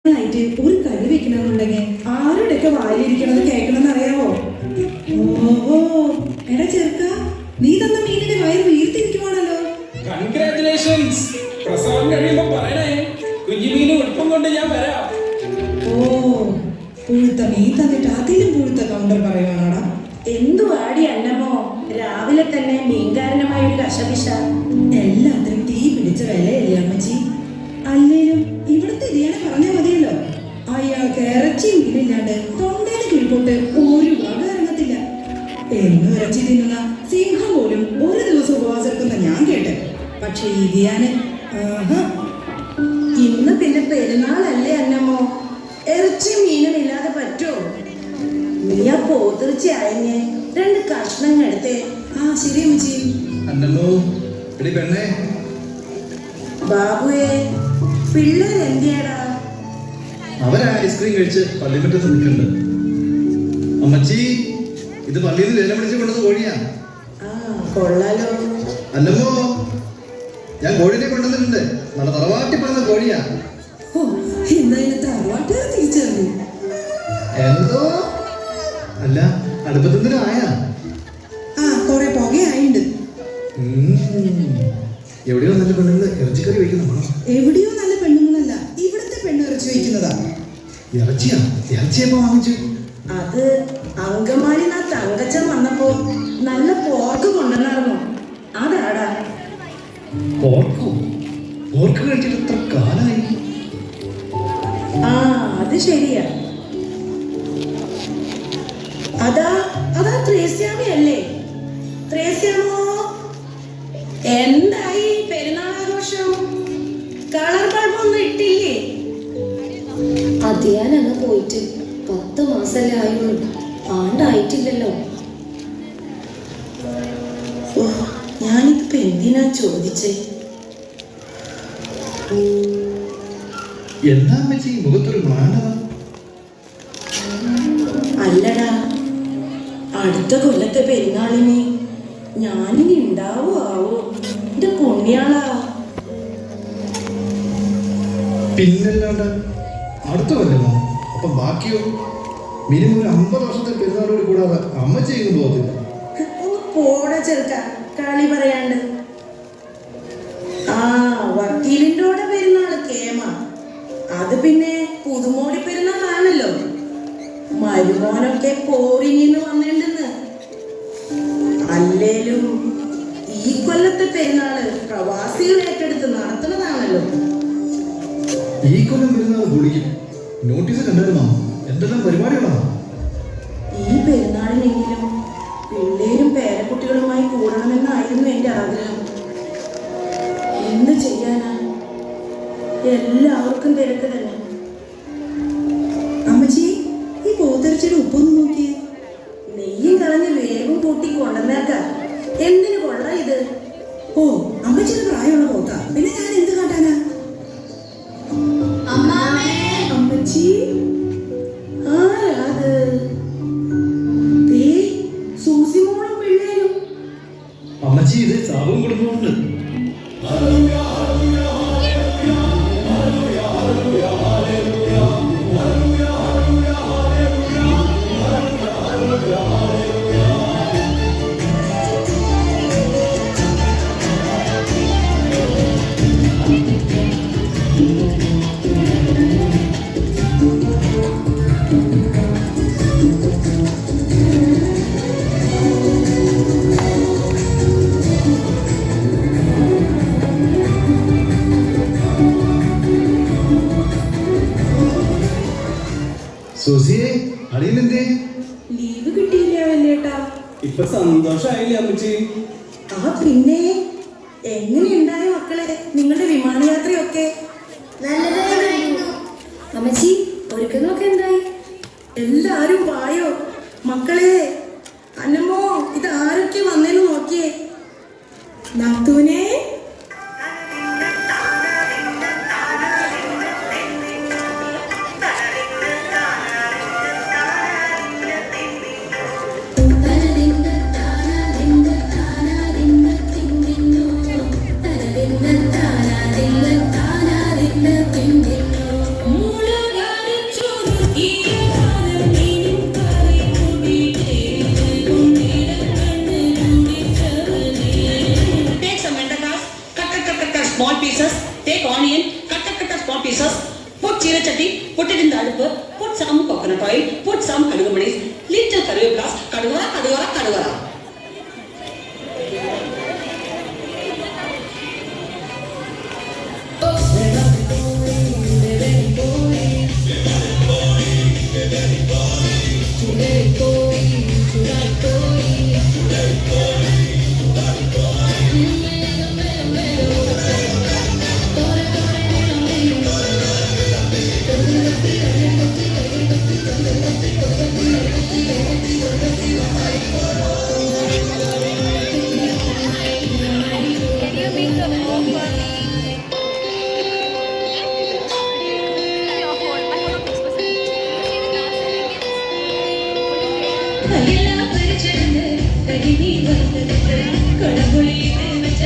ആയിട്ട് ഒരു കറി വെക്കണമെന്നുണ്ടെങ്കിൽ ആരുടെയൊക്കെ വായിലിരിക്കണത് കേൾക്കണമെന്ന് അറിയാവോ? ഓഹോ, എടാ ചെറുക്ക, നീ തന്ന മീനിന്റെ വയറ് വീർത്തിരിക്കുവാണല്ലോ. കൺഗ്രാറ്റുലേഷൻസ്. പ്രസവം കഴിയുമ്പോ പറയണേ, കുഞ്ഞുമീനും ഉടുപ്പം കൊണ്ട് ഞാൻ വരാം. ഓ, പുഴുത്ത മീൻ തന്നിട്ട് അതിലും പുഴുത്ത കൗണ്ടർ പറയുവാണോടാ? എന്തുവാടി അന്നമോ, രാവിലെ തന്നെ മീൻകാരനുമായ ഒരു കശപിശ. എല്ലാത്തിനും തീ പിടിച്ച വിലയല്ലേ അമ്മച്ചി? അല്ലേലും ഇവിടുത്തെ ഇതിയാണ് പറഞ്ഞാൽ മതിയല്ലോ. അയാൾക്ക് ഇറച്ചി മീനില്ലാണ്ട് തൊണ്ടയിൽ കീഴ്പോട്ട് ഒരു വക ഇറങ്ങത്തില്ല. എന്നും ഇറച്ചി തിന്നുന്ന സിംഹം പോലും ഒരു ദിവസം ഉപവാസം എടുക്കുന്ന ഞാൻ കേട്ടെ. പക്ഷെ ഇതിയാന് ഇന്ന് പിന്നെ പെരുന്നാളല്ലേ അന്നമോ, ഇറച്ചി മീനും ഇല്ലാതെ പറ്റുമോ? നീ ആ പോത്തിറച്ചിയായങ്ങ് 2 കഷ്ണങ്ങൾ എടുത്തേ. ആ ശരി അമ്മച്ചി. അന്നമ്മോ, എടി പെണ്ണേ. ബാബുവേ, പിള്ളേർ എന്തിയാടാ? അവരാ ഐസ്ക്രീം കഴിച്ച് പള്ളിമുറ്റത്ത് നിൽക്കുന്നുണ്ട്. അമ്മച്ചി, ഇത് പള്ളിയിൽ നിന്ന് വേല പിടിച്ച് കൊണ്ടത് കോഴിയാ. ആ കൊള്ളാലോ. അന്നമ്മോ, ഞാൻ കോഴിനെ കൊണ്ടുവന്നിട്ടുണ്ട്. നല്ല തറവാട്ടി പറഞ്ഞ കോഴിയാ. ഓ, എന്തായാലും തറവാട്ടുകാർ തിരിച്ചറിഞ്ഞു. എന്തോ അല്ല, അടുപ്പത്തെന്തിനും ആയാ? ആ, കൊറേ പുകയായിണ്ട്. എവിടെയോ നല്ല പെണ്ണുങ്ങൾ ഇറച്ചിക്കറി വയ്ക്കുന്നു. എവിടെയോ നല്ല പെണ്ണുങ്ങളല്ല, ഇവിടുത്തെ പെണ്ണ് ഇറച്ചി വയ്ക്കുന്നതാ. ഇറച്ചിയാ? ഇറച്ചിയപ്പോ വാങ്ങിച്ചു? അത് അങ്കമാലി നാ തങ്കച്ചൻ വന്നപ്പോ നല്ല പോർക്ക് കൊണ്ടുവന്നായിരുന്നു. അതാടാ. പോർക്കോ? പോർക്ക് കഴിച്ചിട്ട് എത്ര കാലായി? ആ, അത് ശരിയാ. അതാ അതാ ത്രേസ്യാമയല്ലേ? ത്രേസ്യാമോ, എന്തായി പെരുന്നാളാഘോഷം? കളർ ബൾബൊന്നും ഇട്ടില്ലേ? അധ്യാനങ്ങ് പോയിട്ട് 10 മാസല്ലേ ആയുള്ളൂ, ആണ്ടായിട്ടില്ലല്ലോ. ഓ, ഞാനിപ്പോ എന്തിനാ ചോദിച്ചേ? എന്താ അമ്മച്ചി മുഖത്തൊരു മ്ലാനത? അല്ലടാ, അടുത്ത കൊല്ലത്തെ പെരുന്നാളിന് ഞാനിനി ഉണ്ടാവോ ആവോ? എന്റെ പുണ്യാളാ. പിന്നല്ലാണ്ട് അടുത്ത കൊല്ലമോ? അപ്പൊ ബാക്കിയോ? മിനിമം ഒരു 50 വർഷത്തെ പെരുന്നാളോട് കൂടാതെ അമ്മച്ചി എങ്ങും പോകത്തില്ല. പോട ചെറുക്ക, കളി പറയാണ്ട്. ആ, വക്കീലിന്റെ കൂടെ പെരുന്നാള് കേമ. അത് പിന്നെ പുതുമോടി പെരുന്നാളാണല്ലോ. മരുമോനൊക്കെ പോറിനിന്ന് വന്നിണ്ടെന്ന്. അല്ലേലും ഈ കൊല്ലത്തെ പെരുന്നാള് പ്രവാസികൾ ഏറ്റെടുത്ത് നടത്തുന്നതാണല്ലോ. ഈ കൊല്ലം പെരുന്നാൾ പൊളിക്കും. നോട്ടീസ് കണ്ടായിരുന്നോ? എന്തെല്ലാം പരിപാടികളാണ്. ഈ പെരുന്നാളിനെങ്കിലും പിള്ളേരും പേരക്കുട്ടികളുമായി കൂടണമെന്നായിരുന്നു എൻ്റെ ആഗ്രഹം. എന്ത് ചെയ്യാനാ, എല്ലാവർക്കും തിരക്ക് തന്നെ. അമ്മച്ചി, ഈ പോത്തിറച്ചിയുടെ ഉപ്പൊന്ന് നോക്കിയേ. നെയ്യും കളഞ്ഞ് വേഗം കൂട്ടി കൊണ്ടുവന്നേക്കാം. എന്തിനു കൊള്ളാം ഇത്? ഓ, അമ്മച്ചിയുടെ പ്രായമുള്ള പോത്താ, പിന്നെ ഞാൻ എന്ത് കാട്ടാനാ? അമ്മച്ചി, ആരാ അത്? ദേ, സൂസിമോളും പിള്ളേരും. അമ്മച്ചി, ഇത് ശാപം കൊടുക്കുന്നുണ്ട്. സുസിയെ, അടിയിലെന്തേ? ലീവ് കിട്ടിയില്ല വല്ലേട്ടാ. ഇപ്പൊ സന്തോഷായില്ലേ അമ്മച്ചി? ആ പിന്നെ, എങ്ങനെയുണ്ടായ മക്കളെ നിങ്ങളുടെ വിമാനയാത്രയൊക്കെ? അമ്മച്ചി, ഒരുക്കങ്ങളൊക്കെ എന്തായി? എല്ലാരും വായോ മക്കളെ. അന്നമ്മോ, ഇത് ആരൊക്കെ വന്നേന്ന് നോക്കിയേ. നാത്തൂനെ, മൂള ചീരച്ചട്ടി, put it in the അടുപ്പ്, put some coconut oil, put some കടുകുമണി, little കറിവേപ്പില, കടുവറ. പരിചരണം കരിമീൻ വറുത്തത്, കുടംപുളി വെച്ച